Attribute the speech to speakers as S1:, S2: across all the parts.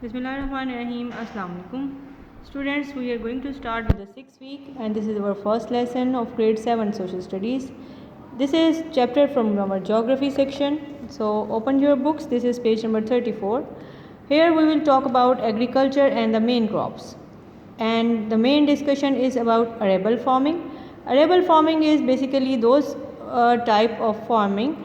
S1: Bismillahirrahmanirrahim. Assalamu alaikum. Students, we are going to start with the 6th week and this is our first lesson of grade 7 social studies. This is chapter from our geography section. So open your books. This is page number 34. Here we will talk about agriculture and the main crops. And the main discussion is about arable farming. Arable farming is basically those type of farming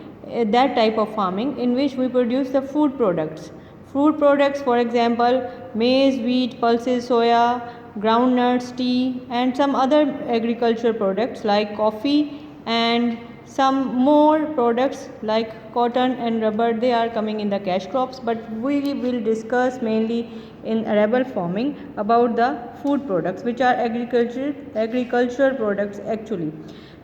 S1: in which we produce the food products. Food products, for example, maize, wheat, pulses, soya, groundnuts, tea, and some other agricultural products like coffee and some more products like cotton and rubber. They are coming in the cash crops, but we will discuss mainly in arable farming about the food products, which are agricultural products actually.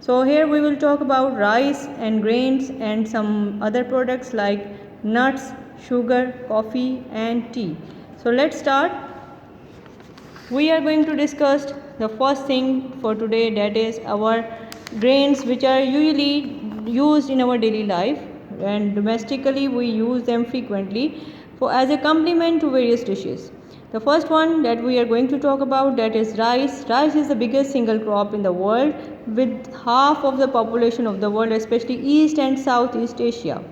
S1: So here we will talk about rice and grains and some other products like nuts, sugar, coffee and tea. So let's start. We are going to discuss the first thing for today, that is our grains, which are usually used in our daily life, and domestically we use them frequently for as a complement to various dishes. The first one that we are going to talk about, that is rice. Rice is the biggest single crop in the world with half of the population of the world, especially East and Southeast Asia.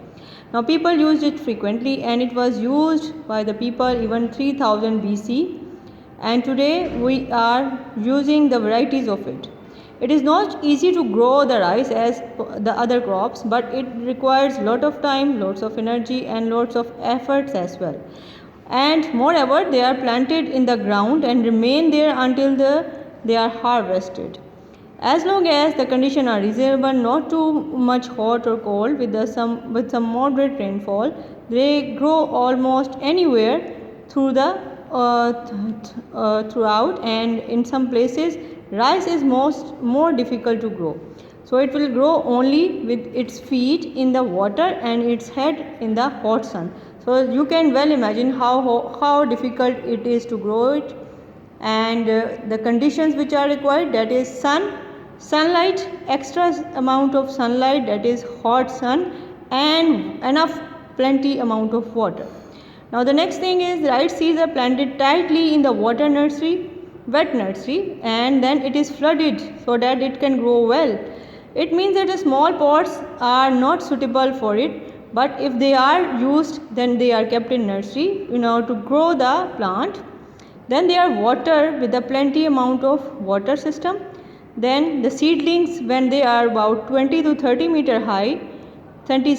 S1: Now people used it frequently and it was used by the people even 3000 BC, and today we are using the varieties of it. It is not easy to grow the rice as the other crops, but it requires lot of time, lots of energy and lots of efforts as well. And moreover, they are planted in the ground and remain there until they are harvested. As long as the conditions are reasonable, not too much hot or cold, with some moderate rainfall, they grow almost anywhere throughout. And in some places, rice is more difficult to grow. So it will grow only with its feet in the water and its head in the hot sun. So you can well imagine how difficult it is to grow it. And the conditions which are required, that is sunlight, extra amount of sunlight, that is hot sun, and enough plenty amount of water. Now the next thing is, rice seeds are planted tightly in the wet nursery, and then it is flooded so that it can grow well. It means that the small pots are not suitable for it, but if they are used, then they are kept in nursery in order to grow the plant. Then they are watered with a plenty amount of water system. Then the seedlings, when they are about 20 to 30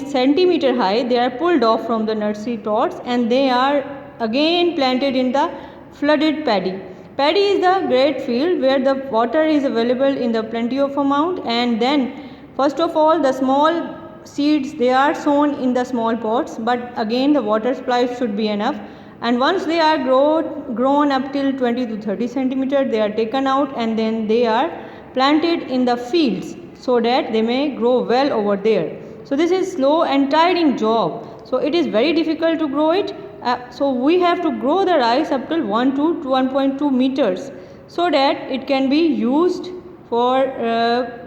S1: centimeter high, they are pulled off from the nursery plots and they are again planted in the flooded paddy. Paddy is the great field where the water is available in the plenty of amount, and then first of all the small seeds, they are sown in the small pots, but again the water supply should be enough. And once they are grown up till 20 to 30 centimeter, they are taken out and then they are planted in the fields so that they may grow well over there. So this is slow and tiring job. So it is very difficult to grow it. So we have to grow the rice up till 1 to 1.2 meters so that it can be used for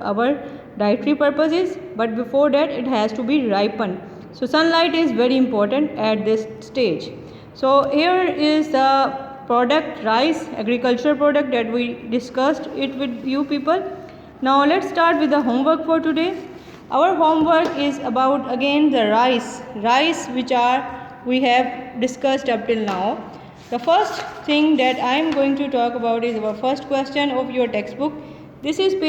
S1: our dietary purposes. But before that, it has to be ripened. So sunlight is very important at this stage. So here is the product rice, agricultural product, that we discussed it with you people. Now let's start with the homework for today. Our homework is about again the rice which we have discussed up till now. The first thing that I am going to talk about is our first question of your textbook. This is